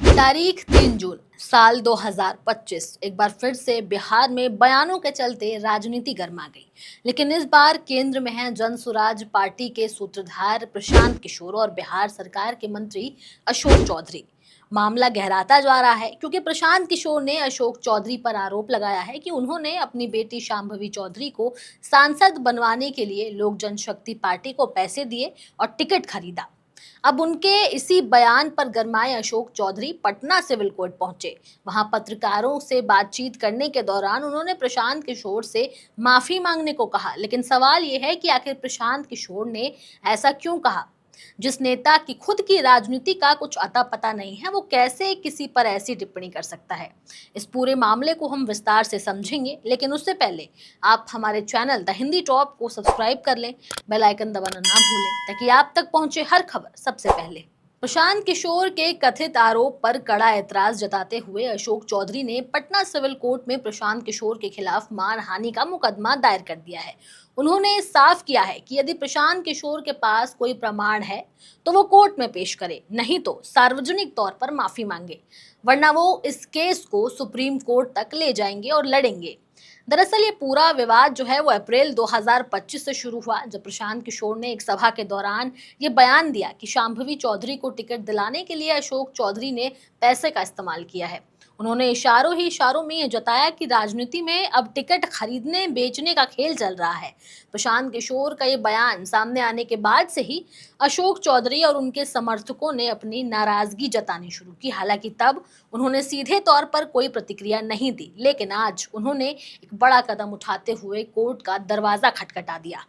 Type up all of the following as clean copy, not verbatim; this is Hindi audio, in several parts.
तारीख 3 जून साल 2025 एक बार फिर से बिहार में बयानों के चलते राजनीति गर्मा गई। लेकिन इस बार केंद्र में है जन सुराज पार्टी के सूत्रधार प्रशांत किशोर और बिहार सरकार के मंत्री अशोक चौधरी। मामला गहराता जा रहा है क्योंकि प्रशांत किशोर ने अशोक चौधरी पर आरोप लगाया है कि उन्होंने अपनी बेटी शांभवी चौधरी को सांसद बनवाने के लिए लोक जनशक्ति पार्टी को पैसे दिए और टिकट खरीदा। अब उनके इसी बयान पर गरमाए अशोक चौधरी पटना सिविल कोर्ट पहुंचे। वहां पत्रकारों से बातचीत करने के दौरान उन्होंने प्रशांत किशोर से माफी मांगने को कहा। लेकिन सवाल यह है कि आखिर प्रशांत किशोर ने ऐसा क्यों कहा? जिस नेता की खुद की राजनीति का कुछ अता पता नहीं है, वो कैसे किसी पर ऐसी टिप्पणी कर सकता है? इस पूरे मामले को हम विस्तार से समझेंगे, लेकिन उससे पहले आप हमारे चैनल द हिंदी टॉप को सब्सक्राइब कर लें, बेल आइकन दबाना ना भूलें ताकि आप तक पहुंचे हर खबर सबसे पहले। प्रशांत किशोर के कथित आरोप पर कड़ा ऐतराज जताते हुए अशोक चौधरी ने पटना सिविल कोर्ट में प्रशांत किशोर के खिलाफ मानहानि का मुकदमा दायर कर दिया है। उन्होंने साफ किया है कि यदि प्रशांत किशोर के पास कोई प्रमाण है तो वो कोर्ट में पेश करे, नहीं तो सार्वजनिक तौर पर माफी मांगे, वरना वो इस केस को सुप्रीम कोर्ट तक ले जाएंगे और लड़ेंगे। दरअसल ये पूरा विवाद जो है वो अप्रैल 2025 से शुरू हुआ, जब प्रशांत किशोर ने एक सभा के दौरान ये बयान दिया कि शांभवी चौधरी को टिकट दिलाने के लिए अशोक चौधरी ने पैसे का इस्तेमाल किया है। उन्होंने इशारों ही इशारों में ये जताया कि राजनीति में अब टिकट खरीदने बेचने का खेल चल रहा है। प्रशांत किशोर का ये बयान सामने आने के बाद से ही अशोक चौधरी और उनके समर्थकों ने अपनी नाराजगी जतानी शुरू की। हालांकि तब उन्होंने सीधे तौर पर कोई प्रतिक्रिया नहीं दी, लेकिन आज उन्होंने एक बड़ा कदम उठाते हुए कोर्ट का दरवाजा खटखटा दिया।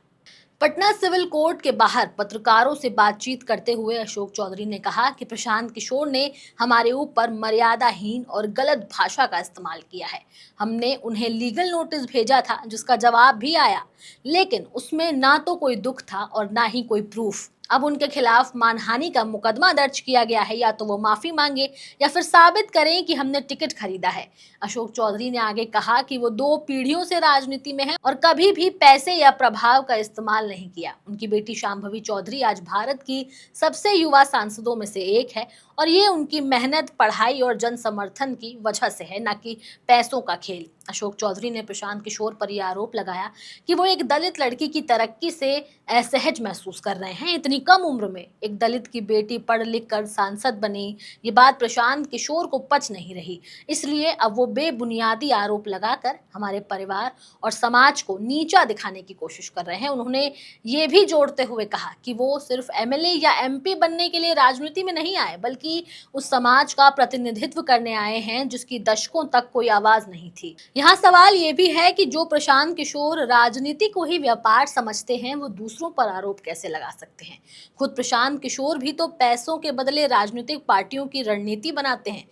पटना सिविल कोर्ट के बाहर पत्रकारों से बातचीत करते हुए अशोक चौधरी ने कहा कि प्रशांत किशोर ने हमारे ऊपर मर्यादाहीन और गलत भाषा का इस्तेमाल किया है। हमने उन्हें लीगल नोटिस भेजा था जिसका जवाब भी आया, लेकिन उसमें ना तो कोई दुख था और ना ही कोई प्रूफ। अब उनके खिलाफ मानहानि का मुकदमा दर्ज किया गया है, या तो वो माफी मांगे या फिर साबित करें कि हमने टिकट खरीदा है। अशोक चौधरी ने आगे कहा कि वो 2 पीढ़ियों से राजनीति में है और कभी भी पैसे या प्रभाव का इस्तेमाल नहीं किया। उनकी बेटी शांभवी चौधरी आज भारत की सबसे युवा सांसदों में से एक है और ये उनकी मेहनत, पढ़ाई और जन समर्थन की वजह से है, ना कि पैसों का खेल। अशोक चौधरी ने प्रशांत किशोर पर यह आरोप लगाया कि वो एक दलित लड़की की तरक्की से असहज महसूस कर रहे हैं। इतनी कम उम्र में एक दलित की बेटी पढ़ लिख कर सांसद बनी, ये बात प्रशांत किशोर को पच नहीं रही। इसलिए अब वो बेबुनियादी आरोप लगाकर हमारे परिवार और समाज को नीचा दिखाने की कोशिश कर रहे हैं। उन्होंने ये भी जोड़ते हुए कहा कि वो सिर्फ एमएलए या एमपी बनने के लिए राजनीति में नहीं आए, बल्कि उस समाज का प्रतिनिधित्व करने आए हैं जिसकी दशकों तक कोई आवाज नहीं थी। यहाँ सवाल ये भी है कि जो प्रशांत किशोर राजनीति को ही व्यापार समझते हैं, वो दूसरों पर आरोप कैसे लगा सकते हैं? खुद प्रशांत किशोर भी तो पैसों के बदले राजनीतिक पार्टियों की रणनीति बनाते हैं।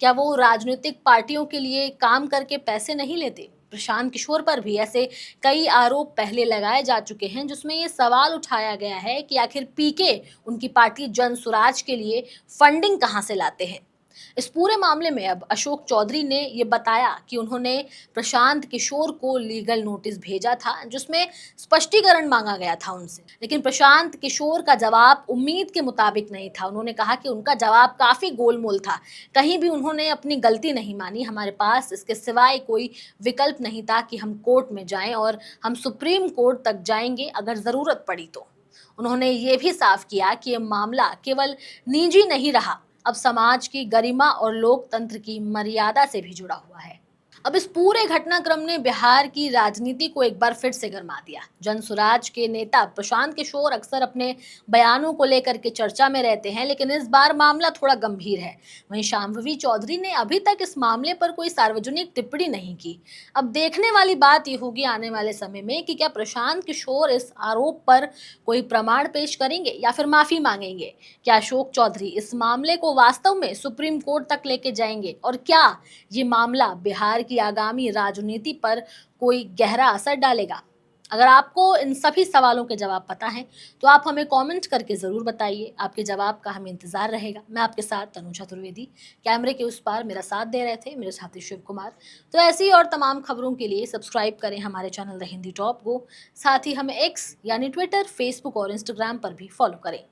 क्या वो राजनीतिक पार्टियों के लिए काम करके पैसे नहीं लेते? प्रशांत किशोर पर भी ऐसे कई आरोप पहले लगाए जा चुके हैं, जिसमें ये सवाल उठाया गया है कि आखिर पीके उनकी पार्टी जन सुराज के लिए फंडिंग कहां से लाते हैं। इस पूरे मामले में अब अशोक चौधरी ने ये बताया कि उन्होंने प्रशांत किशोर को लीगल नोटिस भेजा था जिसमें स्पष्टीकरण मांगा गया था उनसे, लेकिन प्रशांत किशोर का जवाब उम्मीद के मुताबिक नहीं था। उन्होंने कहा कि उनका जवाब काफी गोलमोल था, कहीं भी उन्होंने अपनी गलती नहीं मानी। हमारे पास इसके सिवाय कोई विकल्प नहीं था कि हम कोर्ट में जाएं और हम सुप्रीम कोर्ट तक जाएंगे अगर जरूरत पड़ी तो। उन्होंने ये भी साफ किया कि ये मामला केवल निजी नहीं रहा, अब समाज की गरिमा और लोकतंत्र की मर्यादा से भी जुड़ा हुआ है। अब इस पूरे घटनाक्रम ने बिहार की राजनीति को एक बार फिर से गरमा दिया। जन सुराज के नेता प्रशांत किशोर अक्सर अपने बयानों को लेकर के चर्चा में रहते हैं, लेकिन इस बार मामला थोड़ा गंभीर है। वहीं शांभवी चौधरी ने अभी तक इस मामले पर कोई सार्वजनिक टिप्पणी नहीं की। अब देखने वाली बात यह होगी आने वाले समय में कि क्या प्रशांत किशोर इस आरोप पर कोई प्रमाण पेश करेंगे या फिर माफी मांगेंगे। क्या अशोक चौधरी इस मामले को वास्तव में सुप्रीम कोर्ट तक लेके जाएंगे, और क्या ये मामला बिहार की आगामी राजनीति पर कोई गहरा असर डालेगा? अगर आपको इन सभी सवालों के जवाब पता हैं तो आप हमें कमेंट करके ज़रूर बताइए। आपके जवाब का हमें इंतज़ार रहेगा। मैं आपके साथ तनुजा चतुर्वेदी, कैमरे के उस पार मेरा साथ दे रहे थे मेरे साथी शिव कुमार। तो ऐसी और तमाम खबरों के लिए सब्सक्राइब करें हमारे चैनल द हिंदी टॉप को। साथ ही हमें एक्स यानी ट्विटर, फेसबुक और इंस्टाग्राम पर भी फॉलो करें।